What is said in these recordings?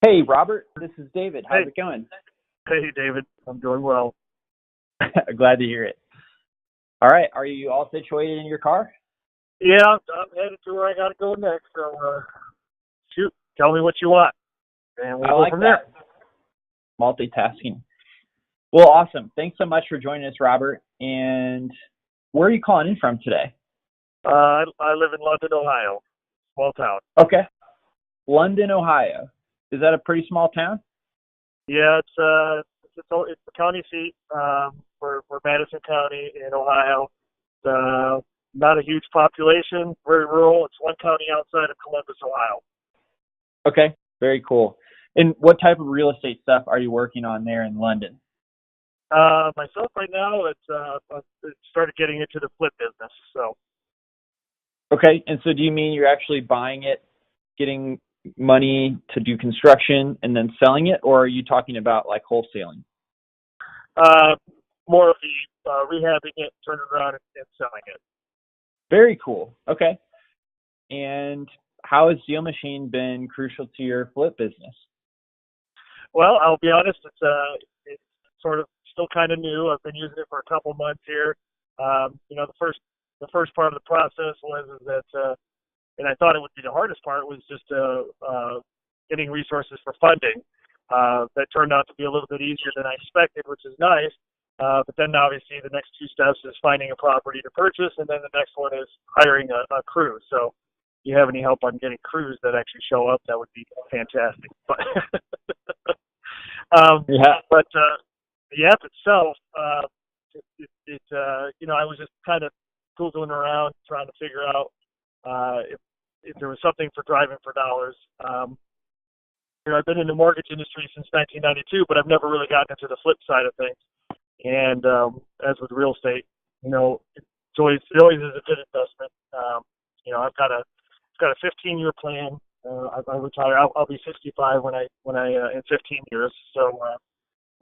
Hey, Robert, this is David. How's Hey, it going? hey, David. I'm doing well. Glad to hear it. All right, are you all situated in your car? Yeah, I'm headed to where I got to go next. So, shoot, tell me what you want, and we'll I go like from there. that. Multitasking. Well, awesome. Thanks so much for joining us, Robert. And where are you calling in from today? I live in London, Ohio, small town. Okay. London, Ohio. Is that a pretty small town? Yeah, it's the county seat for Madison County in Ohio. Not a huge population, very rural. It's one county outside of Columbus, Ohio. Okay, very cool. And what type of real estate stuff are you working on there in London? Myself right now, I started getting into the flip business. So. Okay, and so do you mean you're actually buying it, getting money to do construction, and then selling it, or are you talking about like wholesaling? Uh, More of the rehabbing it, turning around, and selling it. Very cool. Okay. And how has DealMachine been crucial to your flip business? Well, I'll be honest, it's sort of still kind of new. I've been using it for a couple months here. The first part of the process was is that, and I thought it would be the hardest part was just getting resources for funding. That turned out to be a little bit easier than I expected, which is nice. But then obviously the next two steps is finding a property to purchase, and then the next one is hiring a crew. So if you have any help on getting crews that actually show up, that would be fantastic. But Yeah. but the app itself, I was just kind of Googling around trying to figure out if there was something for driving for dollars. I've been in the mortgage industry since 1992, but I've never really gotten into the flip side of things. And as with real estate, it always is a good investment. I've got a 15-year plan. I retire. I'll be 65 when I in 15 years. So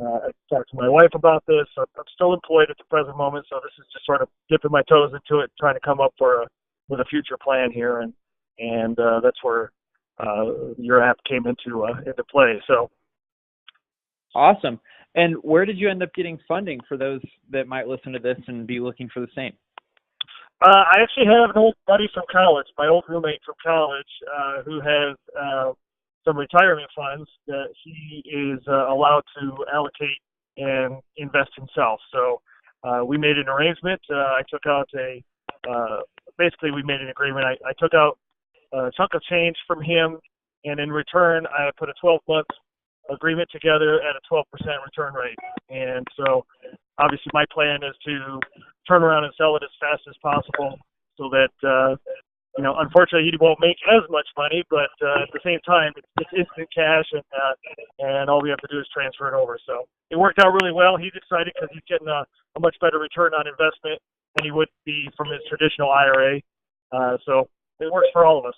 I talked to my wife about this. I'm still employed at the present moment, so this is just sort of dipping my toes into it, trying to come up with a future plan here, and that's where your app came into play. So Awesome. And where did you end up getting funding for those that might listen to this and be looking for the same? I actually have an old buddy from college, my old roommate from college, who has some retirement funds that he is allowed to allocate and invest himself. So we made an arrangement. I took out basically we made an agreement. I took out a chunk of change from him, and in return, I put a 12-month agreement together at a 12% return rate. And so obviously my plan is to turn around and sell it as fast as possible so that, unfortunately he won't make as much money, but at the same time, it's instant cash and all we have to do is transfer it over. So it worked out really well. He's excited because he's getting a much better return on investment than he would be from his traditional IRA. So it works for all of us.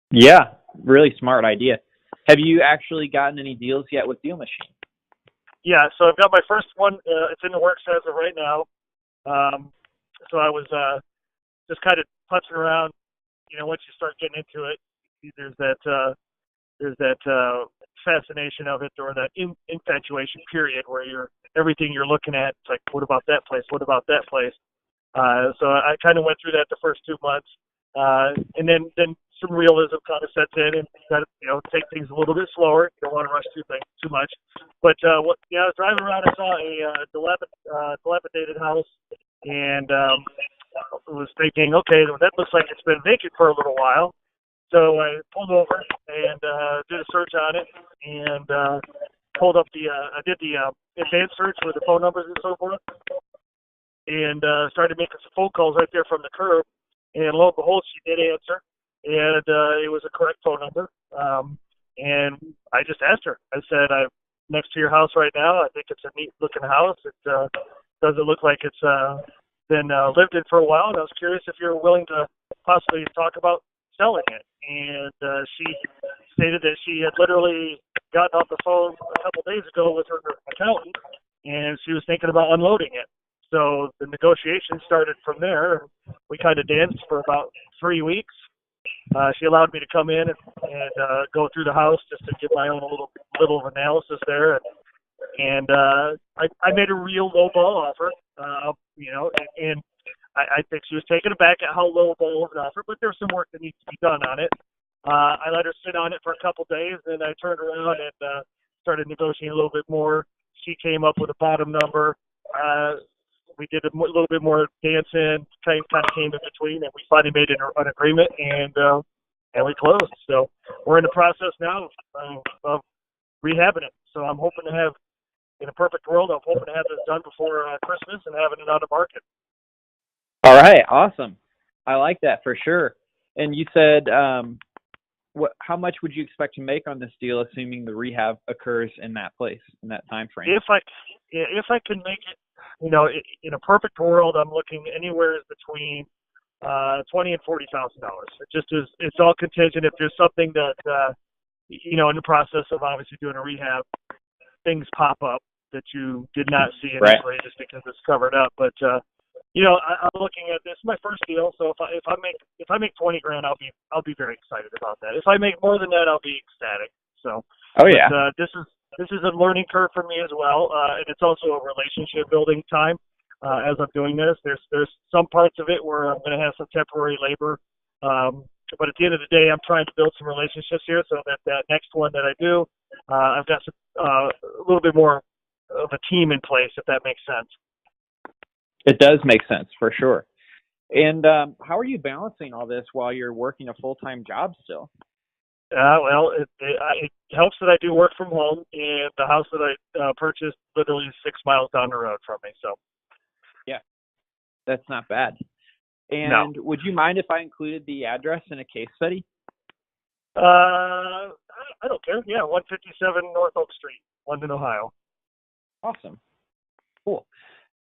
Yeah, really smart idea. Have you actually gotten any deals yet with DealMachine? Yeah, so I've got my first one. It's in the works as of right now. So I was just kind of putzing around. Once you start getting into it, there's that fascination of it, or that infatuation period where everything you're looking at, it's like, what about that place? What about that place? So I kind of went through that the first 2 months, and then some realism kind of sets in, and kind of take things a little bit slower. You don't want to rush too much. But I was driving around. I saw a dilapidated house, and was thinking, okay, well, that looks like it's been vacant for a little while. So I pulled over and did a search on it, and pulled up I did the advanced search with the phone numbers and so forth, and started making some phone calls right there from the curb. And lo and behold, she did answer, and it was a correct phone number. And I just asked her. I said, I'm next to your house right now. I think it's a neat-looking house. It doesn't look like it's been lived in for a while, and I was curious if you're willing to possibly talk about selling it. And she stated that she had literally gotten off the phone a couple days ago with her accountant, and she was thinking about unloading it. So the negotiation started from there. We kind of danced for about 3 weeks, she allowed me to come in and go through the house just to give my own little analysis there. And I made a real low ball offer, and I think she was taken aback at how low ball of an offer, but there's some work that needs to be done on it. I let her sit on it for a couple days, and I turned around and started negotiating a little bit more. She came up with a bottom number. We did a little bit more dancing, kind of came in between, and we finally made an agreement, and we closed. So we're in the process now of rehabbing it. So I'm hoping to have, in a perfect world, I'm hoping to have this done before Christmas and having it on the market. All right, awesome. I like that for sure. And you said, how much would you expect to make on this deal, assuming the rehab occurs in that place, in that time frame? If I can make it, in a perfect world, I'm looking anywhere between $20,000 and $40,000. It just is. It's all contingent. If there's something that in the process of obviously doing a rehab, things pop up that you did not see initially, right, just because it's covered up. But I'm looking at this, my first deal. So if I make $20,000, I'll be very excited about that. If I make more than that, I'll be ecstatic. So, this is a learning curve for me as well, and it's also a relationship building time as I'm doing this. There's some parts of it where I'm going to have some temporary labor, but at the end of the day, I'm trying to build some relationships here so that next one that I do, I've got a little bit more of a team in place, if that makes sense. It does make sense, for sure. And how are you balancing all this while you're working a full-time job still? Well, it helps that I do work from home, and the house that I purchased literally 6 miles down the road from me. So, yeah, that's not bad. And no. Would you mind if I included the address in a case study? I don't care. Yeah, 157 North Oak Street, London, Ohio. Awesome. Cool.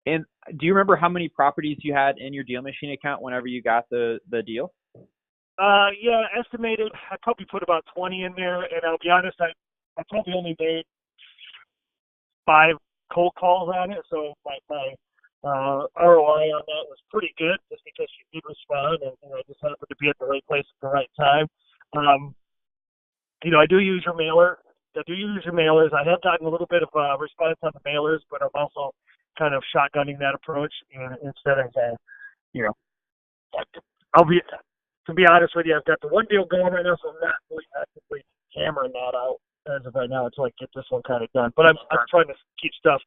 And do you remember how many properties you had in your DealMachine account whenever you got the deal? Yeah, estimated. I probably put about 20 in there, and I'll be honest, I probably only made 5 cold calls on it, so my ROI on that was pretty good, just because she did respond, and I just happened to be at the right place at the right time. I do use your mailer. I do use your mailers. I have gotten a little bit of response on the mailers, but I'm also kind of shotgunning that approach, instead of, to be honest with you, I've got the one deal going right now, so I'm not really actively hammering that out as of right now until I get this one kind of done. But I'm trying to keep stuff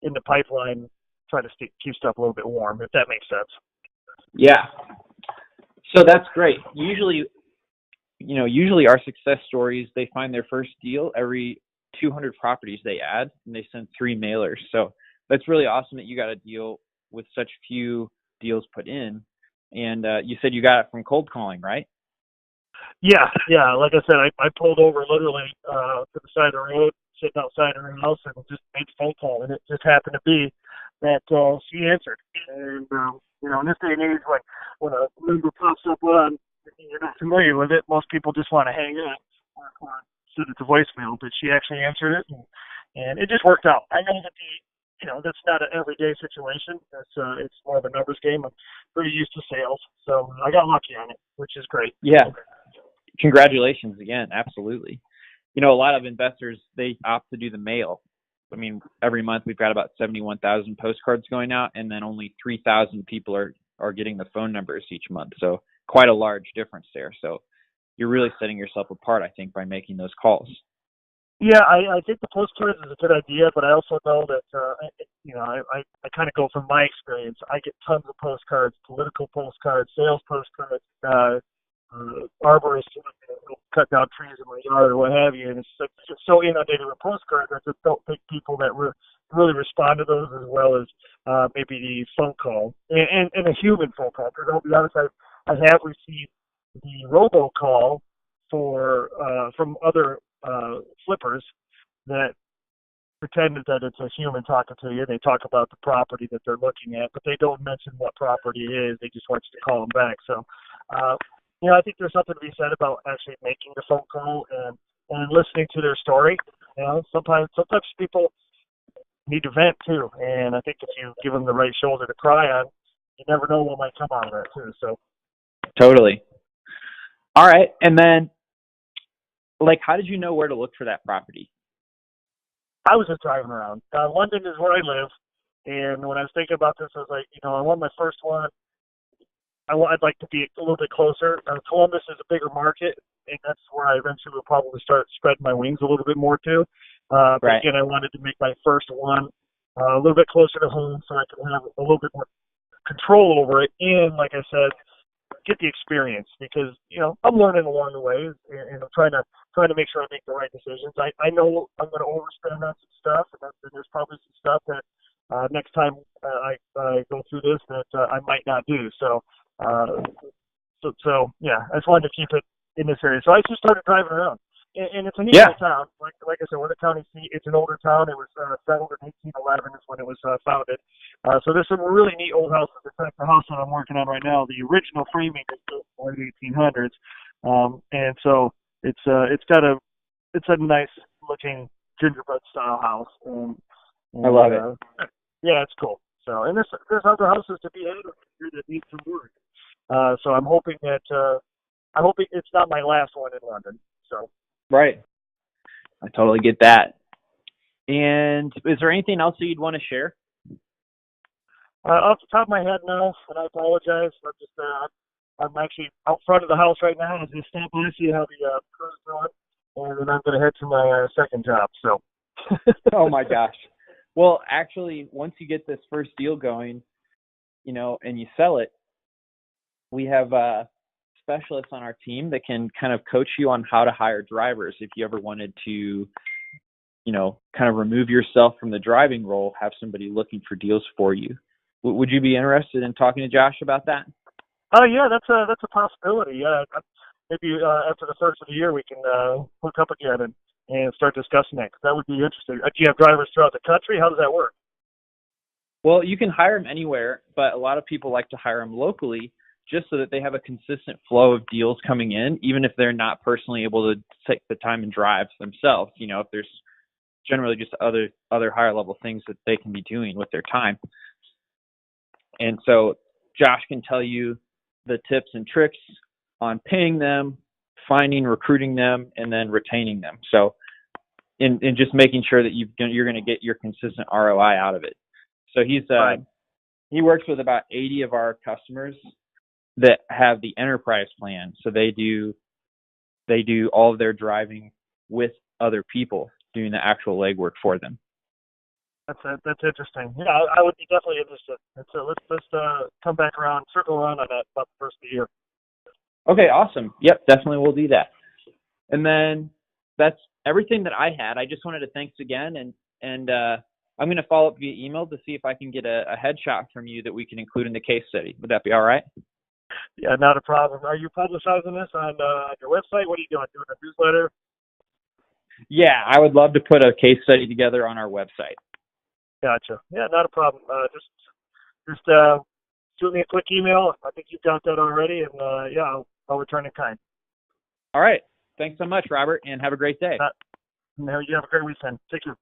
in the pipeline, trying to keep stuff a little bit warm, if that makes sense. Yeah. So that's great. Usually our success stories, they find their first deal every 200 properties they add, and they send 3 mailers. So that's really awesome that you got a deal with such few deals put in. And you said you got it from cold calling, right? Yeah. Like I said, I pulled over literally to the side of the road, sitting outside her house, and just made a phone call. And it just happened to be that she answered. And in this day and age, when a number pops up on, you're not familiar with it, most people just want to hang up or send it to voicemail. But she actually answered it, and it just worked out. I know that that's not an everyday situation. It's more of a numbers game. I'm pretty used to sales, so I got lucky on it, which is great. Yeah. Congratulations again. Absolutely. A lot of investors, they opt to do the mail. I mean, every month we've got about 71,000 postcards going out, and then only 3,000 people are getting the phone numbers each month. So quite a large difference there. So you're really setting yourself apart, I think, by making those calls. Yeah, I think the postcards is a good idea, but I also know that, I kind of go from my experience. I get tons of postcards, political postcards, sales postcards, arborists who cut down trees in my yard or what have you, and it's just so inundated with postcards. I just don't think people that really respond to those as well as maybe the phone call and a human phone call. Because I'll be honest, I have received the robocall from other flippers that pretended that it's a human talking to you. They talk about the property that they're looking at, but they don't mention what property it is. They just want you to call them back. So, I think there's something to be said about actually making the phone call and listening to their story. Sometimes people need to vent too, and I think if you give them the right shoulder to cry on, you never know what might come out of that too. So, totally. All right. And then, like, how did you know where to look for that property? I was just driving around. London is where I live, and when I was thinking about this, I was like, I want my first one. I'd like to be a little bit closer. Columbus is a bigger market, and that's where I eventually will probably start spreading my wings a little bit more too. But Right. again, I wanted to make my first one a little bit closer to home so I can have a little bit more control over it, and like I said, get the experience because I'm learning along the way, and I'm trying to make sure I make the right decisions. I know I'm going to overspend on some stuff, and there's probably some stuff that next time I go through this that I might not do. So yeah, I just wanted to keep it in this area. So I just started driving around, and it's a neat little town. Like I said, we're the county seat. It's an older town. It was settled in 1811 is when it was founded. So there's some really neat old houses. In fact, the house that I'm working on right now, the original framing is built in the 1800s, and so it's a nice looking gingerbread style house. And I love it. Yeah, it's cool. So, and there's other houses to be added here that need some work. So I'm hoping it's not my last one in London. So. Right. I totally get that. And is there anything else that you'd want to share? Off the top of my head, no, and I apologize. I'm actually out front of the house right now. I'm going to stop by and see how the crew's doing, and then I'm going to head to my second job. So. Oh my gosh. Well, actually, once you get this first deal going, and you sell it, we have specialists on our team that can kind of coach you on how to hire drivers. If you ever wanted to, kind of remove yourself from the driving role, have somebody looking for deals for you. Would you be interested in talking to Josh about that? Oh yeah, that's a possibility. Yeah, maybe after the first of the year we can hook up again and start discussing that. 'Cause that would be interesting. Do you have drivers throughout the country? How does that work? Well, you can hire them anywhere, but a lot of people like to hire them locally just so that they have a consistent flow of deals coming in, even if they're not personally able to take the time and drive themselves. If there's generally just other higher level things that they can be doing with their time. And so Josh can tell you the tips and tricks on paying them, finding, recruiting them, and then retaining them. So in just making sure that you're going to get your consistent ROI out of it. So he works with about 80 of our customers that have the enterprise plan. So they do all of their driving with other people doing the actual legwork for them. That's interesting. Yeah, I would be definitely interested. And so let's come back around, circle around on that about the first of the year. Okay, awesome. Yep, definitely we'll do that. And then that's everything that I had. I just wanted to thanks again, and I'm going to follow up via email to see if I can get a headshot from you that we can include in the case study. Would that be all right? Yeah, not a problem. Are you publicizing this on your website? What are you doing? Doing a newsletter? Yeah, I would love to put a case study together on our website. Gotcha. Yeah, not a problem. Just shoot me a quick email. I think you've got that already, and yeah, I'll return in kind. All right. Thanks so much, Robert, and have a great day. You have a great weekend. Take care.